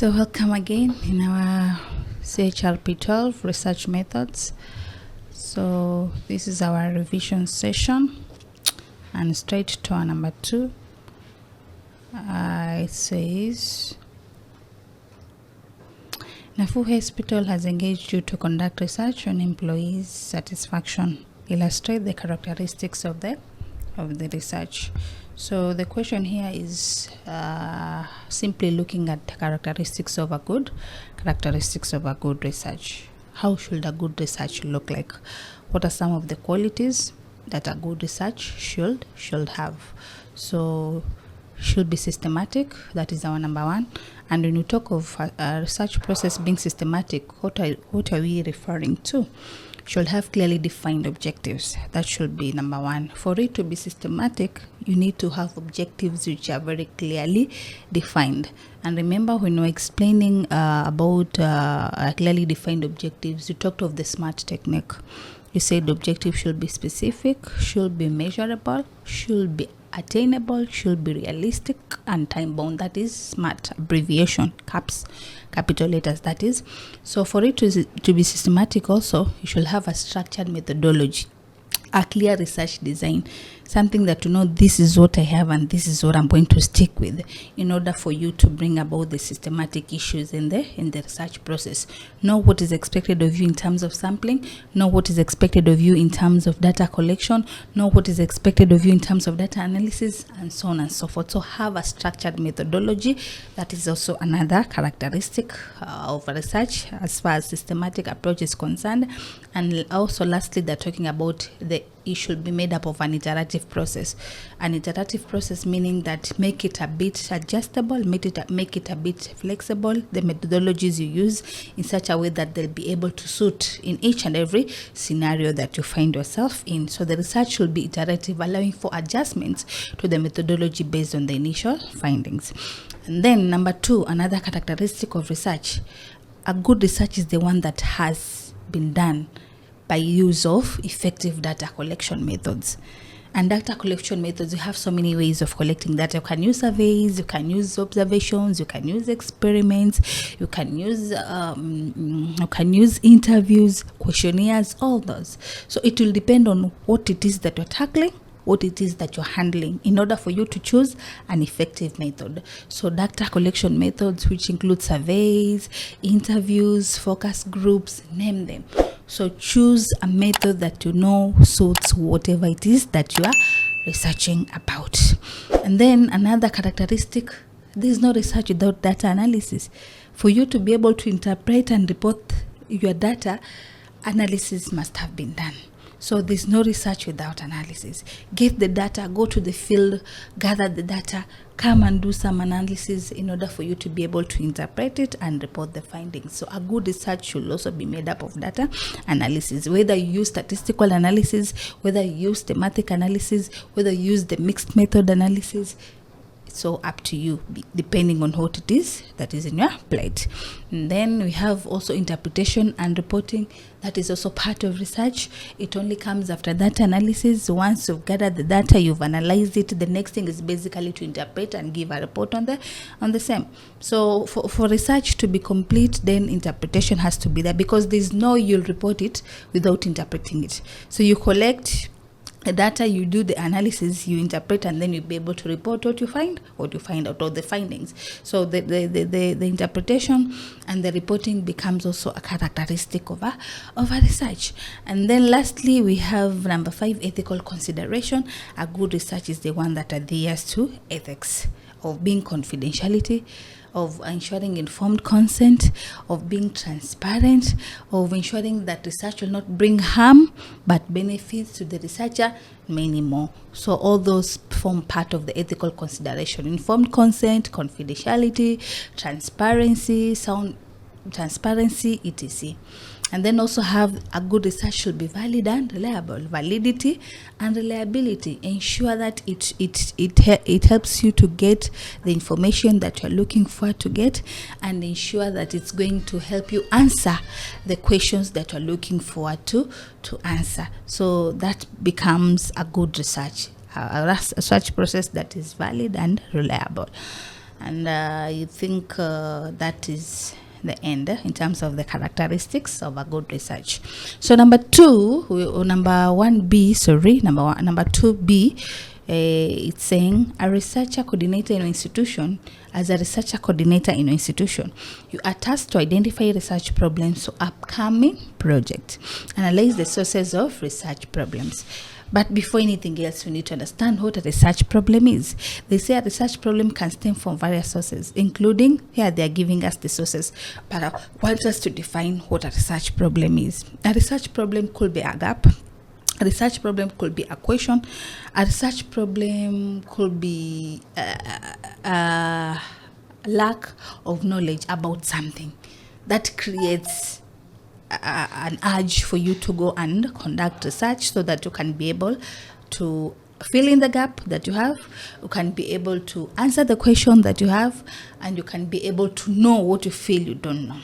So welcome again in our Rchrp 12 research methods. So this is our revision session, and straight to our number 2. It says, Nafuu Hospital has engaged you to conduct research on employees' satisfaction. Illustrate the characteristics of the research. So the question here is simply looking at the characteristics of a good research. How should a good research look like? What are some of the qualities that a good research should have? So should be systematic. That is our number 1. And when you talk of a research process being systematic, what are we referring to? Should have clearly defined objectives. That should be number 1. For it to be systematic, you need to have objectives which are very clearly defined. And remember, when we're explaining about clearly defined objectives, you talked of the SMART technique. You said the objective should be specific, should be measurable, should be attainable, should be realistic, and time bound. That is SMART abbreviation, capital letters, that is. So for it to be systematic also, you should have a structured methodology, a clear research design, something that you know this is what I have and this is what I'm going to stick with, in order for you to bring about the systematic issues in the research process. Know what is expected of you in terms of sampling, know what is expected of you in terms of data collection, know what is expected of you in terms of data analysis, and so on and so forth. So have a structured methodology. That is also another characteristic of research as far as systematic approach is concerned. And also lastly, they're talking about it should be made up of an iterative process. An iterative process meaning that make it a bit adjustable, make it a bit flexible, the methodologies you use in such a way that they'll be able to suit in each and every scenario that you find yourself in. So the research should be iterative, allowing for adjustments to the methodology based on the initial findings. And then number 2, another characteristic of research. A good research is the one that has been done by use of effective data collection methods. And data collection methods, you have so many ways of collecting data. You can use surveys, you can use observations, you can use experiments, you can use interviews, questionnaires, all those. So it will depend on what it is that you're tackling, what it is that you're handling, in order for you to choose an effective method. So data collection methods, which include surveys, interviews, focus groups, name them. So choose a method that you know suits whatever it is that you are researching about. And then another characteristic, there is no research without data analysis. For you to be able to interpret and report your data, analysis must have been done. So there's no research without analysis. Get the data, go to the field, gather the data, come and do some analysis in order for you to be able to interpret it and report the findings. So a good research should also be made up of data analysis. Whether you use statistical analysis, whether you use thematic analysis, whether you use the mixed method analysis, it's all up to you, depending on what it is that is in your plate. And then we have also interpretation and reporting. That is also part of research. It only comes after data analysis. Once you've gathered the data, you've analyzed it, the next thing is basically to interpret and give a report on the same. So for research to be complete, then interpretation has to be there, because there's no you'll report it without interpreting it. So you collect the data, you do the analysis, you interpret, and then you'll be able to report what you find out of the findings. So the interpretation and the reporting becomes also a characteristic of a research. And then lastly, we have number 5, ethical consideration. A good research is the one that adheres to ethics, of being confidentiality, of ensuring informed consent, of being transparent, of ensuring that research will not bring harm but benefits to the researcher, many more. So all those form part of the ethical consideration: informed consent, confidentiality, transparency, etc. And then also have a good research should be valid and reliable. Validity and reliability ensure that it helps you to get the information that you're looking for to get, and ensure that it's going to help you answer the questions that you're looking forward to answer. So that becomes a good research, a research process that is valid and reliable. And you think that is the end in terms of the characteristics of a good research. So number 2B, it's saying a researcher coordinator in an institution. As a researcher coordinator in an institution, you are tasked to identify research problems for upcoming projects, analyze the sources of research problems. But before anything else, we need to understand what a research problem is. They say a research problem can stem from various sources, including, here they are giving us the sources, but I want us to define what a research problem is. A research problem could be a gap. A research problem could be a question. A research problem could be a lack of knowledge about something that creates an urge for you to go and conduct research so that you can be able to fill in the gap that you have, you can be able to answer the question that you have, and you can be able to know what you feel you don't know.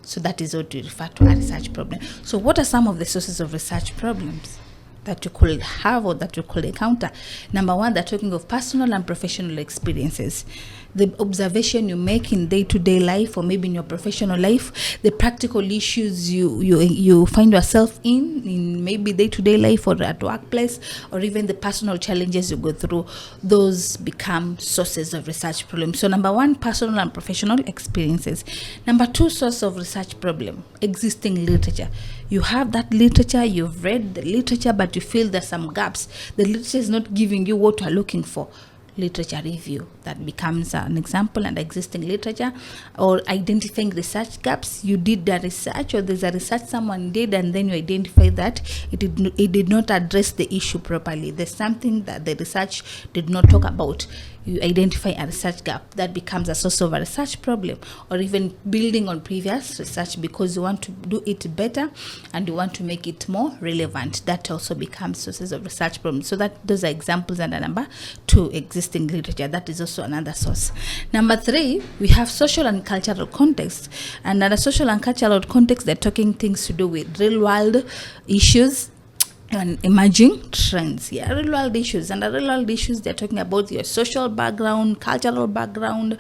So that is what we refer to a research problem. So what are some of the sources of research problems that you could have or that you could encounter? Number one, they're talking of personal and professional experiences. The observation you make in day-to-day life, or maybe in your professional life, the practical issues you find yourself in maybe day-to-day life or at workplace, or even the personal challenges you go through, those become sources of research problems. So number one, personal and professional experiences. Number two, source of research problem, existing literature. You have that literature, you've read the literature, but you feel there's some gaps. The literature is not giving you what you're looking for. Literature review, that becomes an example, and existing literature. Or identifying research gaps. You did the research, or there's a research someone did, and then you identify that it did not address the issue properly. There's something that the research did not talk about. You identify a research gap. That becomes a source of a research problem. Or even building on previous research because you want to do it better and you want to make it more relevant. That also becomes sources of research problems. So those are examples under number two, existing literature. That is also another source. Number three, we have social and cultural context. And under social and cultural context, they're talking things to do with real world issues and emerging trends. Real world issues. And the real world issues, they're talking about your social background, cultural background,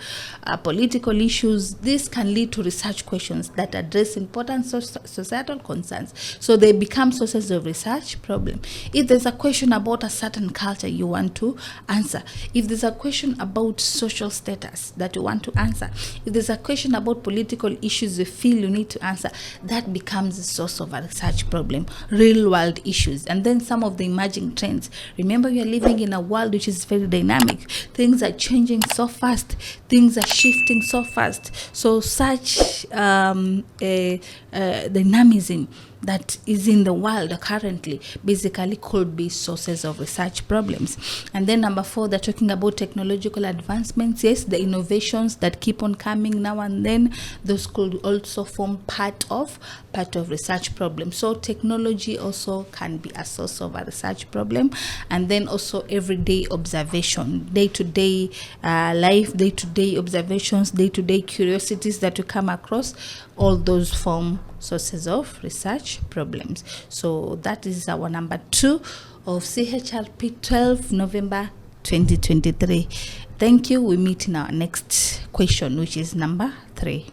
political issues. This can lead to research questions that address important societal concerns. So they become sources of research problem. If there's a question about a certain culture you want to answer, if there's a question about social status that you want to answer, if there's a question about political issues you feel you need to answer, that becomes the source of a research problem. Real world issues. And then some of the emerging trends. Remember, we are living in a world which is very dynamic. Things are changing so fast. Things are shifting so fast. So such dynamism that is in the world currently basically could be sources of research problems. And then number four, they're talking about technological advancements. Yes, the innovations that keep on coming now and then, those could also form part of research problems. So technology also can be a source of a research problem. And then also everyday observation, day-to-day life, day-to-day observations, day-to-day curiosities that you come across, all those form sources of research problems. So that is our number 2 of CHRP 12 November 2023. Thank you. We meet in our next question, which is number 3.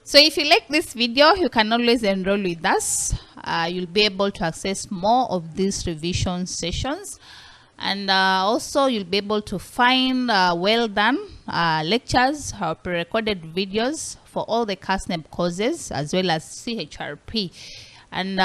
So if you like this video, you can always enroll with us. You'll be able to access more of these revision sessions. And also you'll be able to find well done lectures or pre-recorded videos for all the KASNEB courses as well as CHRP. And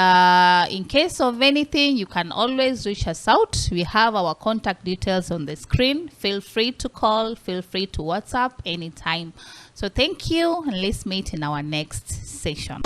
in case of anything, you can always reach us out. We have our contact details on the screen. Feel free to call, feel free to WhatsApp anytime. So thank you, and let's meet in our next session.